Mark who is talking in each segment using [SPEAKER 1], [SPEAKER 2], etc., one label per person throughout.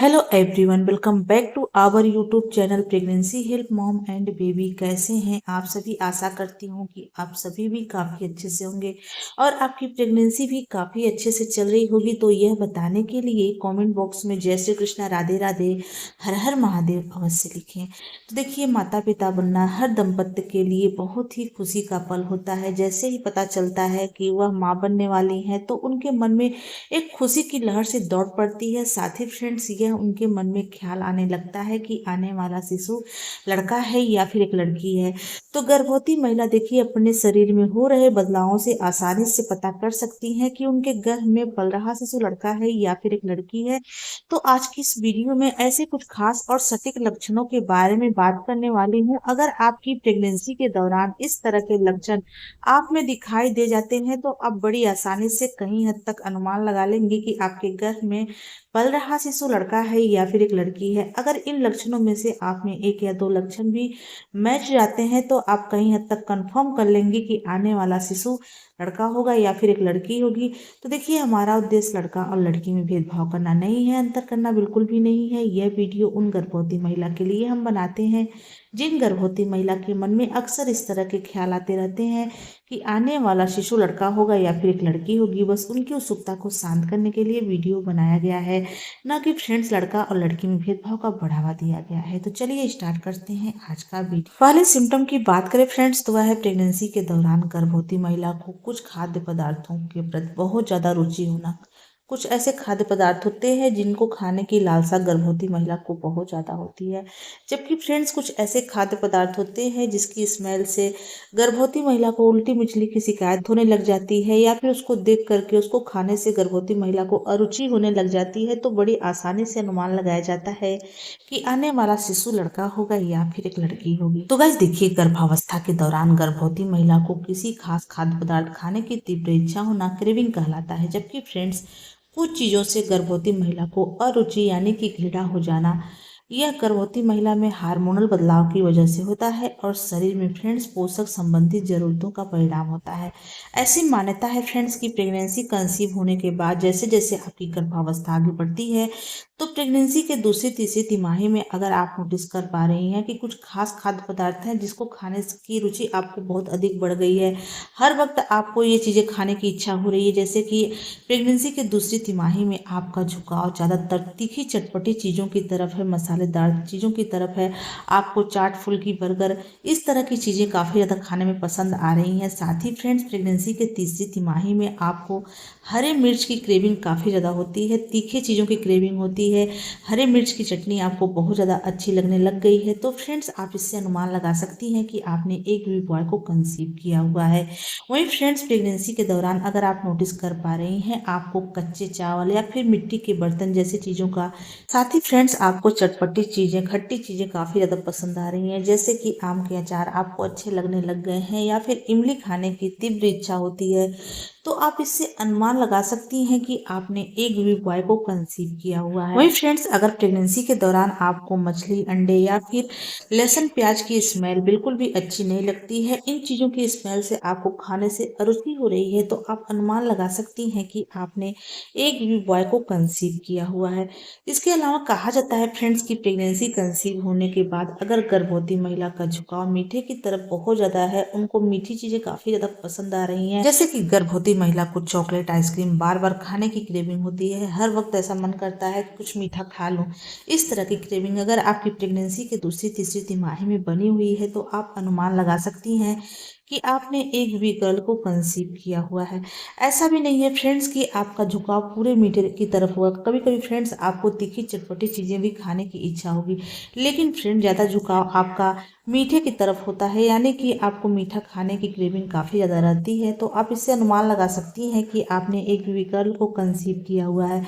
[SPEAKER 1] Hello everyone, welcome back to our YouTube channel pregnancy help mom and baby. कैसे हैं आप सभी? आशा करती हूँ कि आप सभी भी काफ़ी अच्छे से होंगे और आपकी प्रेगनेंसी भी काफ़ी अच्छे से चल रही होगी। तो यह बताने के लिए कमेंट बॉक्स में जय श्री कृष्णा, राधे राधे, हर हर महादेव अवश्य लिखें। तो देखिए, माता पिता बनना हर दंपत्ति के लिए बहुत ही खुशी का पल होता है। जैसे ही पता चलता है कि वह माँ बनने वाली हैं तो उनके मन में एक खुशी की लहर से दौड़ पड़ती है। साथ ही फ्रेंड्स, यह उनके मन में ख्याल आने लगता है कि आने वाला शिशु लड़का है या फिर एक लड़की है। तो गर्भवती महिला देखिए अपने शरीर में हो रहे बदलावों से आसानी से पता कर सकती हैं कि उनके गर्भ में पल रहा शिशु लड़का है या फिर एक लड़की है। तो आज की इस वीडियो में ऐसे कुछ खास और सटीक लक्षणों के बारे में बात करने वाली हूँ। अगर आपकी प्रेगनेंसी के दौरान इस तरह के लक्षण आप में दिखाई दे जाते हैं तो आप बड़ी आसानी से कहीं हद तक अनुमान लगा लेंगे कि आपके गर्भ में पल रहा शिशु लड़का है या फिर एक लड़की है। अगर इन लक्षणों में से आप में एक या दो लक्षण भी मैच जाते हैं तो आप कहीं हद तक कंफर्म कर लेंगे कि आने वाला शिशु लड़का होगा या फिर एक लड़की होगी। तो देखिए, हमारा उद्देश्य लड़का और लड़की में भेदभाव करना नहीं है, अंतर करना बिल्कुल भी नहीं है। यह वीडियो उन गर्भवती महिला के लिए हम बनाते हैं जिन गर्भवती महिला के मन में अक्सर इस तरह के ख्याल आते रहते हैं कि आने वाला शिशु लड़का होगा या फिर एक लड़की होगी। बस उनकी उत्सुकता को शांत करने के लिए वीडियो बनाया गया है, ना कि फ्रेंड्स लड़का और लड़की में भेदभाव का बढ़ावा दिया गया है। तो चलिए स्टार्ट करते हैं आज का वीडियो। पहले सिम्टम की बात करें फ्रेंड्स, तो वह है प्रेगनेंसी के दौरान गर्भवती महिला को कुछ खाद्य पदार्थों के प्रति बहुत ज्यादा रुचि होना। कुछ ऐसे खाद्य पदार्थ होते हैं जिनको खाने की लालसा गर्भवती महिला को बहुत ज़्यादा होती है। जबकि फ्रेंड्स, कुछ ऐसे खाद्य पदार्थ होते हैं जिसकी स्मेल से गर्भवती महिला को उल्टी मिचली की शिकायत होने लग जाती है, या फिर उसको देख करके उसको खाने से गर्भवती महिला को अरुचि होने लग जाती है। तो बड़ी आसानी से अनुमान लगाया जाता है कि आने वाला शिशु लड़का होगा या फिर एक लड़की होगी। तो गाइस देखिए, गर्भावस्था के दौरान गर्भवती महिला को किसी खास खाद्य पदार्थ खाने की तीव्र इच्छा होना क्रेविंग कहलाता है। जबकि फ्रेंड्स, कुछ चीज़ों से गर्भवती महिला को अरुचि यानी कि घृणा हो जाना, यह गर्भवती महिला में हार्मोनल बदलाव की वजह से होता है और शरीर में फ्रेंड्स पोषक संबंधी जरूरतों का परिणाम होता है। ऐसी मान्यता है फ्रेंड्स की प्रेगनेंसी कंसीव होने के बाद जैसे जैसे आपकी गर्भावस्था आगे बढ़ती है तो प्रेगनेंसी के दूसरी तीसरी तिमाही में अगर आप नोटिस कर पा रही हैं कि कुछ खास खाद्य पदार्थ हैं जिसको खाने की रुचि आपको बहुत अधिक बढ़ गई है, हर वक्त आपको ये चीज़ें खाने की इच्छा हो रही है। जैसे कि प्रेगनेंसी के दूसरी तिमाही में आपका झुकाव ज़्यादातर तीखी चटपटी चीज़ों की तरफ है, मसालेदार चीज़ों की तरफ है। आपको चाट, फुल्की, बर्गर, इस तरह की चीज़ें काफ़ी ज़्यादा खाने में पसंद आ रही हैं। साथ ही फ्रेंड्स, प्रेगनेंसी के तीसरी तिमाही में आपको हरे मिर्च की क्रेविंग काफ़ी ज़्यादा होती है, तीखे चीज़ों की क्रेविंग होती है, हरे मिर्च की चटनी आपको बहुत ज़्यादा अच्छी लगने लग गई है। तो फ्रेंड्स, आप इससे अनुमान लगा सकती हैं कि आपने एक बेबी बॉय को कंसीव किया हुआ है। वहीं फ्रेंड्स, प्रेगनेंसी के दौरान अगर आप नोटिस कर पा रही हैं आपको कच्चे चावल या फिर मिट्टी के बर्तन जैसी चीज़ों का, साथ ही फ्रेंड्स आपको चटपटी चीज़ें, खट्टी चीज़ें काफ़ी ज़्यादा पसंद आ रही हैं, जैसे कि आम के अचार आपको अच्छे लगने लग गए हैं या फिर इमली खाने की तीव्र इच्छा होती है, तो आप इससे अनुमान लगा सकती हैं कि आपने एक बेबी बॉय को कंसीव किया हुआ है। वहीं फ्रेंड्स, अगर प्रेगनेंसी के दौरान आपको मछली, अंडे या फिर लहसुन प्याज की स्मेल बिल्कुल भी अच्छी नहीं लगती है, इन चीज़ों की स्मेल से आपको खाने से अरुचि हो रही है, तो आप अनुमान लगा सकती हैं कि आपने एक बेबी बॉय को कंसीव किया हुआ है। इसके अलावा कहा जाता है फ्रेंड्स की प्रेगनेंसी कंसीव होने के बाद अगर गर्भवती महिला का झुकाव मीठे की तरफ बहुत ज़्यादा है, उनको मीठी चीज़ें काफ़ी ज़्यादा पसंद आ रही हैं, जैसे कि गर्भवती महिला को चॉकलेट, आइसक्रीम बार बार खाने की क्रेविंग होती है, हर वक्त ऐसा मन करता है कि कुछ मीठा खा लूं, इस तरह की क्रेविंग अगर आपकी प्रेगनेंसी के दूसरी तीसरी तिमाही में बनी हुई है तो आप अनुमान लगा सकती हैं कि आपने एक बेबी गर्ल को कंसीव किया हुआ है। ऐसा भी नहीं है फ्रेंड्स कि आपका झुकाव पूरे मीठे की तरफ होगा। कभी कभी फ्रेंड्स आपको तीखी चटपटी चीज़ें भी खाने की इच्छा होगी, लेकिन फ्रेंड ज़्यादा झुकाव आपका मीठे की तरफ होता है, यानी कि आपको मीठा खाने की क्रेविंग काफ़ी ज़्यादा रहती है। तो आप इससे अनुमान लगा सकती हैं कि आपने एक बेबी गर्ल को कंसीव किया हुआ है।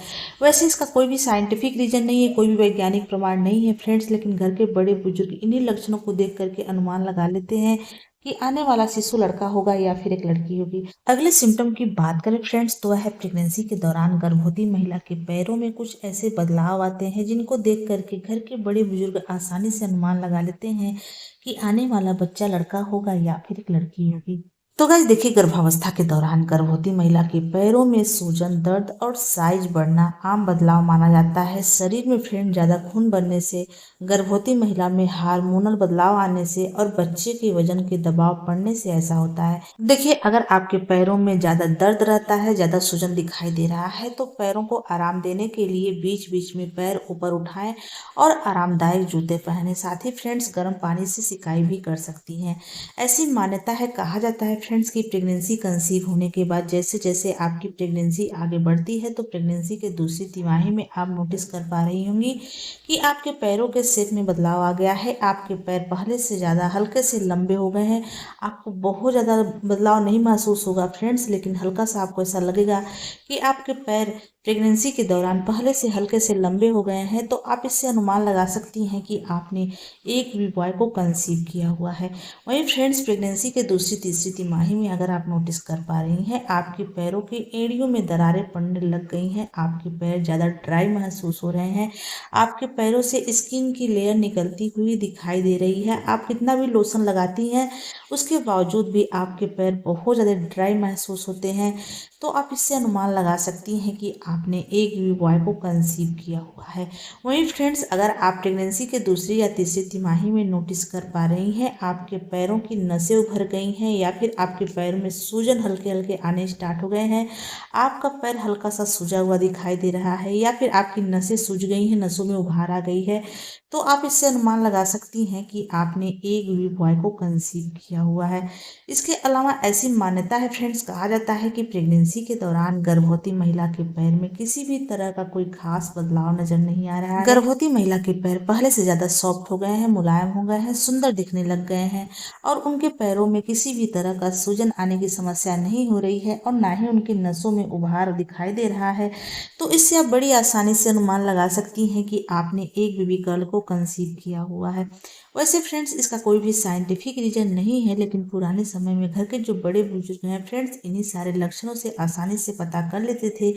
[SPEAKER 1] वैसे इसका कोई भी साइंटिफिक रीजन नहीं है, कोई भी वैज्ञानिक प्रमाण नहीं है फ्रेंड्स, लेकिन घर के बड़े बुजुर्ग इन्हीं लक्षणों को देख करके अनुमान लगा लेते हैं कि आने वाला शिशु लड़का होगा या फिर एक लड़की होगी। अगले सिम्टम की बात करें फ्रेंड्स, तो वह है प्रेगनेंसी के दौरान गर्भवती महिला के पैरों में कुछ ऐसे बदलाव आते हैं जिनको देख करके घर के बड़े बुजुर्ग आसानी से अनुमान लगा लेते हैं कि आने वाला बच्चा लड़का होगा या फिर एक लड़की होगी। तो गाइस देखिए, गर्भावस्था के दौरान गर्भवती महिला के पैरों में सूजन, दर्द और साइज बढ़ना आम बदलाव माना जाता है। शरीर में फ्रेंड ज्यादा खून बनने से, गर्भवती महिला में हार्मोनल बदलाव आने से और बच्चे के वजन के दबाव पड़ने से ऐसा होता है। देखिए, अगर आपके पैरों में ज्यादा दर्द रहता है, ज्यादा सूजन दिखाई दे रहा है, तो पैरों को आराम देने के लिए बीच बीच में पैर ऊपर उठाएं और आरामदायक जूते पहने। साथ ही फ्रेंड्स गर्म पानी से सिकाई भी कर सकती हैं। ऐसी मान्यता है, कहा जाता है फ्रेंड्स की प्रेगनेंसी कंसीव होने के बाद जैसे जैसे आपकी प्रेगनेंसी आगे बढ़ती है, तो प्रेगनेंसी के दूसरी तिमाही में आप नोटिस कर पा रही होंगी कि आपके पैरों के शेप में बदलाव आ गया है। आपके पैर पहले से ज़्यादा हल्के से लंबे हो गए हैं। आपको बहुत ज़्यादा बदलाव नहीं महसूस होगा फ्रेंड्स, लेकिन हल्का सा आपको ऐसा लगेगा कि आपके पैर प्रेगनेंसी के दौरान पहले से हल्के से लंबे हो गए हैं। तो आप इससे अनुमान लगा सकती हैं कि आपने एक भी बॉय को कंसीव किया हुआ है। वहीं फ्रेंड्स, प्रेगनेंसी के दूसरी तीसरी तिमाही में अगर आप नोटिस कर पा रही हैं, आपके पैरों की एड़ियों में दरारें पड़ने लग गई हैं, आपके पैर ज़्यादा ड्राई महसूस हो रहे हैं, आपके पैरों से स्किन की लेयर निकलती हुई दिखाई दे रही है। आप कितना भी लोशन लगाती हैं, उसके बावजूद भी आपके पैर बहुत ज़्यादा ड्राई महसूस होते हैं। तो आप इससे अनुमान लगा सकती हैं कि आपने एक भी बॉय को कंसीव किया हुआ है। वहीं फ्रेंड्स, अगर आप प्रेगनेंसी के दूसरी या तीसरी तिमाही में नोटिस कर पा रही हैं, आपके पैरों की नसें उभर गई हैं या फिर आपके पैर में सूजन हल्के हल्के आने स्टार्ट हो गए हैं, आपका पैर हल्का सा सूजा हुआ दिखाई दे रहा है या फिर आपकी नसें सूज गई हैं, नसों में उभार आ गई है, तो आप इससे अनुमान लगा सकती हैं कि आपने एक भी बॉय को कंसीव किया हुआ है। इसके अलावा ऐसी मान्यता है फ्रेंड्स, कहा जाता है कि प्रेगनेंसी के दौरान गर्भवती महिला के पैर में किसी भी तरह का कोई खास बदलाव नजर नहीं आ रहा है। गर्भवती महिला के पैर पहले से ज्यादा सॉफ्ट हो गए हैं, मुलायम हो गए हैं, सुंदर दिखने लग गए हैं और उनके पैरों में किसी भी तरह का सूजन आने की समस्या नहीं हो रही है और ना ही उनकी नसों में उभार दिखाई दे रहा है। तो इससे आप बड़ी आसानी से अनुमान लगा सकती हैं कि आपने एक बेबी गर्ल को कंसीव किया हुआ है। वैसे फ्रेंड्स, इसका कोई भी साइंटिफिक रीजन नहीं है, लेकिन पुराने समय में घर के जो बड़े बुजुर्ग हैं फ्रेंड्स, इन्हीं सारे लक्षणों से आसानी से पता कर लेते थे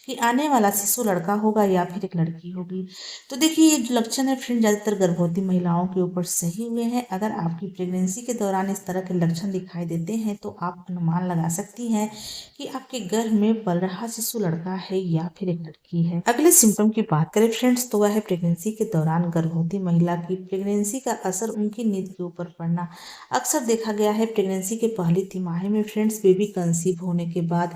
[SPEAKER 1] कि आने वाला शिशु लड़का होगा या फिर एक लड़की होगी। तो देखिए, ये जो लक्षण है फ्रेंड, ज़्यादातर गर्भवती महिलाओं के ऊपर सही हुए हैं। अगर आपकी प्रेगनेंसी के दौरान इस तरह के लक्षण दिखाई देते हैं, तो आप अनुमान लगा सकती हैं कि आपके गर्भ में पल रहा शिशु लड़का है या फिर एक लड़की है। अगले सिम्टम की बात करें फ्रेंड्स, तो वह है प्रेगनेंसी के दौरान गर्भवती महिला की प्रेगनेंसी का असर उनकी नींद के ऊपर पड़ना। अक्सर देखा गया है प्रेगनेंसी के पहली तिमाही में फ्रेंड्स, बेबी कंसीव होने के बाद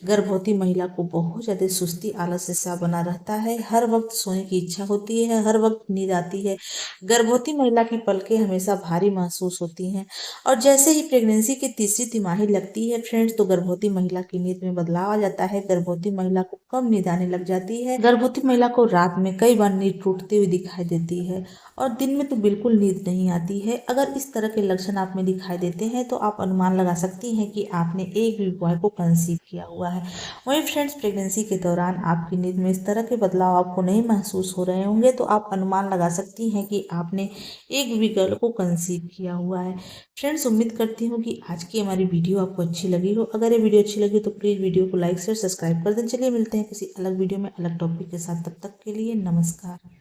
[SPEAKER 1] गर्भवती महिला को बहुत ज़्यादा सुस्ती, आलस्य सा बना रहता है। हर वक्त सोने की इच्छा होती है, हर वक्त नींद आती है। गर्भवती महिला की पलकें हमेशा भारी महसूस होती हैं और जैसे ही प्रेगनेंसी की तीसरी तिमाही लगती है फ्रेंड्स, तो गर्भवती महिला की नींद में बदलाव आ जाता है। गर्भवती महिला को कम नींद आने लग जाती है। गर्भवती महिला को रात में कई बार नींद टूटती हुई दिखाई देती है और दिन में तो बिल्कुल नींद नहीं आती है। अगर इस तरह के लक्षण आप में दिखाई देते हैं, तो आप अनुमान लगा सकती हैं कि आपने एक भी बॉय को कंसीव किया हुआ है। वहीं फ्रेंड्स, प्रेगनेंसी के दौरान आपकी नींद में इस तरह के बदलाव आपको नहीं महसूस हो रहे होंगे, तो आप अनुमान लगा सकती हैं कि आपने एक भी गर्ल को कंसीव किया हुआ है। फ्रेंड्स, उम्मीद करती हूँ कि आज की हमारी वीडियो आपको अच्छी लगी हो। अगर ये वीडियो अच्छी लगी तो प्लीज़ वीडियो को लाइक शेयर सब्सक्राइब कर दें। चलिए मिलते हैं किसी अलग वीडियो में अलग टॉपिक के साथ, तब तक के लिए नमस्कार।